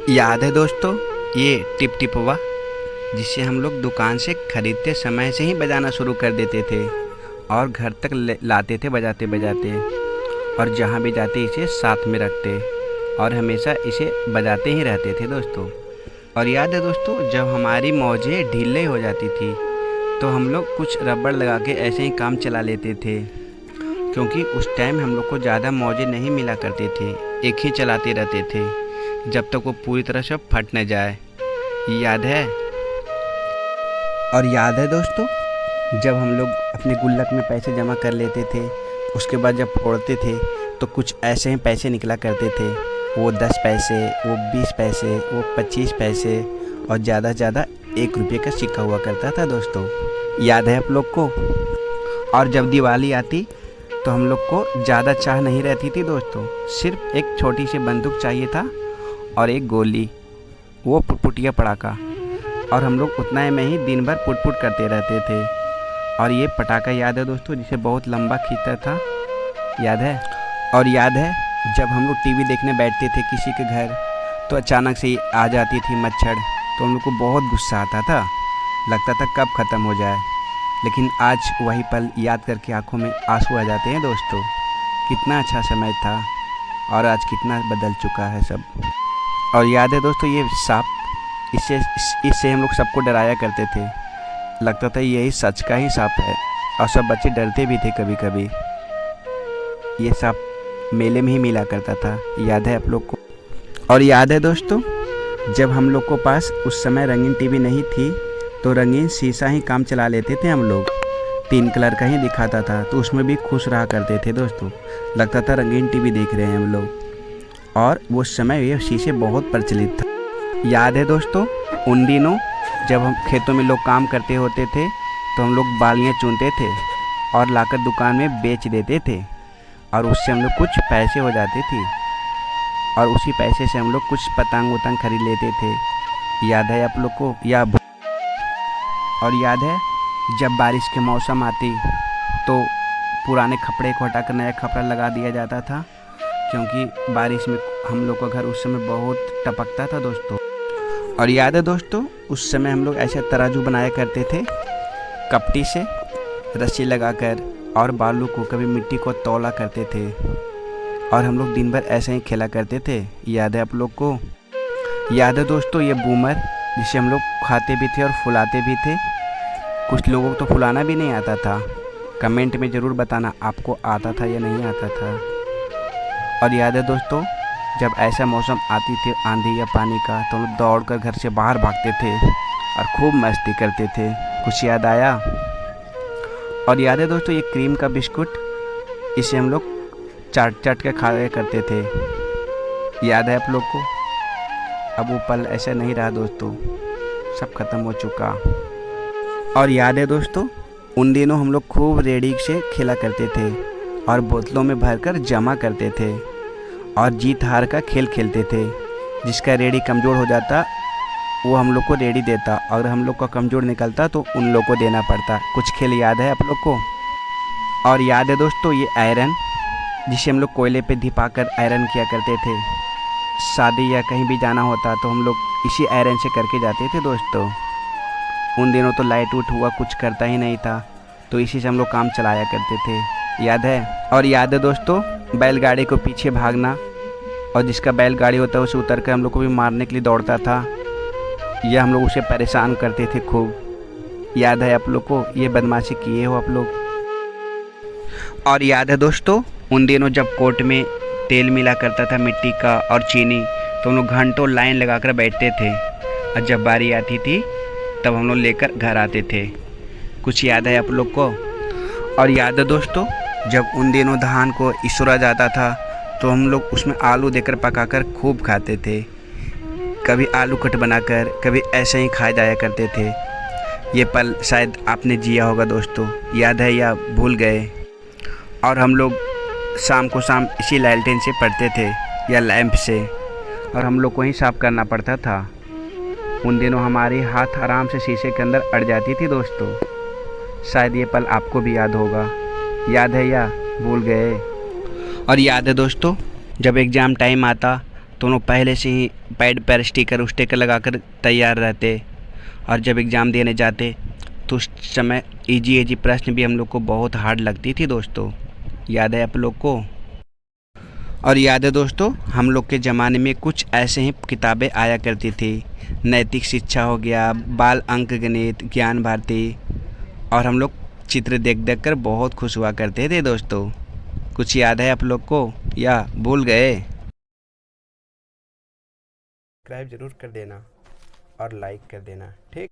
याद है दोस्तों, ये टिप टिपवा जिसे हम लोग दुकान से ख़रीदते समय से ही बजाना शुरू कर देते थे और घर तक लाते थे बजाते बजाते, और जहाँ भी जाते इसे साथ में रखते और हमेशा इसे बजाते ही रहते थे दोस्तों। और याद है दोस्तों, जब हमारी मौजें ढीले हो जाती थी तो हम लोग कुछ रबड़ लगा के ऐसे ही काम चला लेते थे, क्योंकि उस टाइम हम लोग को ज़्यादा मौजे नहीं मिला करते थे, एक ही चलाते रहते थे जब तक वो पूरी तरह से फट न जाए। याद है? और याद है दोस्तों, जब हम लोग अपने गुल्लक में पैसे जमा कर लेते थे, उसके बाद जब फोड़ते थे तो कुछ ऐसे ही पैसे निकला करते थे, वो 10 पैसे, वो 20 पैसे, वो 25 पैसे और ज़्यादा से ज़्यादा 1 रुपये का सिक्का हुआ करता था दोस्तों। याद है आप लोग को? और जब दिवाली आती तो हम लोग को ज़्यादा चाह नहीं रहती थी दोस्तों, सिर्फ एक छोटी सी बंदूक चाहिए था और एक गोली, वो पुटपुटिया पटाखा, और हम लोग उतना में ही दिन भर पुट करते रहते थे। और ये पटाखा याद है दोस्तों, जिसे बहुत लंबा खींचता था, याद है? और याद है जब हम लोग टीवी देखने बैठते थे किसी के घर तो अचानक से आ जाती थी मच्छर, तो हम लोग को बहुत गुस्सा आता था, लगता था कब ख़त्म हो जाए। लेकिन आज वही पल याद करके आंखों में आंसू आ जाते हैं दोस्तों। कितना अच्छा समय था और आज कितना बदल चुका है सब। और याद है दोस्तों, ये सांप, इससे हम लोग सबको डराया करते थे, लगता था यही सच का ही सांप है, और सब बच्चे डरते भी थे कभी कभी। ये सांप मेले में ही मिला करता था, याद है आप लोग को? और याद है दोस्तों, जब हम लोग को पास उस समय रंगीन टीवी नहीं थी तो रंगीन शीशा ही काम चला लेते थे हम लोग, 3 कलर का ही दिखाता था, तो उसमें भी खुश रहा करते थे दोस्तों, लगता था रंगीन टीवी देख रहे हैं हम लोग। और वो समय ये शीशे बहुत प्रचलित था। याद है दोस्तों, उन दिनों जब हम खेतों में लोग काम करते होते थे तो हम लोग बालियाँ चुनते थे और लाकर दुकान में बेच देते थे, और उससे हम लोग कुछ पैसे हो जाते थे, और उसी पैसे से हम लोग कुछ पतंग वतंग खरीद लेते थे। याद है आप लोग को? और याद है जब बारिश के मौसम आती तो पुराने कपड़े को हटाकर नया कपड़ा लगा दिया जाता था, क्योंकि बारिश में हम लोग का घर उस समय बहुत टपकता था दोस्तों। और याद है दोस्तों, उस समय हम लोग ऐसे तराजू बनाया करते थे कपटी से रस्सी लगाकर, और बालू को कभी मिट्टी को तौला करते थे, और हम लोग दिन भर ऐसे ही खेला करते थे। याद है आप लोग को? याद है दोस्तों, ये बूमर जिसे हम लोग खाते भी थे और फुलाते भी थे, कुछ लोगों को तो फुलाना भी नहीं आता था। कमेंट में ज़रूर बताना आपको आता था या नहीं आता था। और याद है दोस्तों, जब ऐसा मौसम आती थी आंधी या पानी का, तो हम लोग दौड़ कर घर से बाहर भागते थे और खूब मस्ती करते थे। कुछ याद आया? और याद है दोस्तों, ये क्रीम का बिस्कुट, इसे हम लोग चाट चाट के खाया करते थे। याद है आप लोग को? अब वो पल ऐसा नहीं रहा दोस्तों, सब खत्म हो चुका। और याद है दोस्तों, उन दिनों हम लोग खूब रेडी से खेला करते थे और बोतलों में भरकर जमा करते थे, और जीत हार का खेल खेलते थे। जिसका रेडी कमज़ोर हो जाता वो हम लोग को रेडी देता, और हम लोग का कमज़ोर निकलता तो उन लोग को देना पड़ता। कुछ खेल याद है आप लोग को? और याद है दोस्तों, ये आयरन जिसे हम लोग कोयले पे धिपाकर आयरन किया करते थे, शादी या कहीं भी जाना होता तो हम लोग इसी आयरन से करके जाते थे दोस्तों। उन दिनों तो लाइट उठ हुआ कुछ करता ही नहीं था, तो इसी से हम लोग काम चलाया करते थे। याद है? और याद है दोस्तों, बैलगाड़ी को पीछे भागना, और जिसका बैलगाड़ी होता है उसे उतर कर हम लोग को भी मारने के लिए दौड़ता था, यह हम लोग उसे परेशान करते थे खूब। याद है आप लोग को? ये बदमाशी किए हो आप लोग? और याद है दोस्तों, उन दिनों जब कोर्ट में तेल मिला करता था मिट्टी का और चीनी, तो हम लोग घंटों लाइन लगाकर बैठते थे, और जब बारी आती थी तब हम लोग लेकर घर आते थे। कुछ याद है आप लोग को? और याद है दोस्तों, जब उन दिनों धान को इसुरा जाता था तो हम लोग उसमें आलू देकर पकाकर खूब खाते थे, कभी आलू कट बनाकर, कभी ऐसे ही खाए जाया करते थे। ये पल शायद आपने जिया होगा दोस्तों, याद है या भूल गए? और हम लोग शाम को शाम इसी लालटेन से पढ़ते थे या लैंप से, और हम लोग को ही साफ करना पड़ता था। उन दिनों हमारी हाथ आराम से शीशे के अंदर अड़ जाती थी दोस्तों। शायद ये पल आपको भी याद होगा, याद है या भूल गए? और याद है दोस्तों, जब एग्ज़ाम टाइम आता दोनों पहले से ही पैड पर स्टिकर लगाकर तैयार रहते, और जब एग्ज़ाम देने जाते तो उस समय इजी प्रश्न भी हम लोग को बहुत हार्ड लगती थी दोस्तों। याद है आप लोग को? और याद है दोस्तों, हम लोग के ज़माने में कुछ ऐसे ही किताबें आया करती थी, नैतिक शिक्षा हो गया, बाल अंक गणित, ज्ञान भारती, और हम लोग चित्र देख देख कर बहुत खुश हुआ करते थे दोस्तों। कुछ याद है आप लोग को या भूल गए? सब्सक्राइब ज़रूर कर देना और लाइक कर देना, ठीक।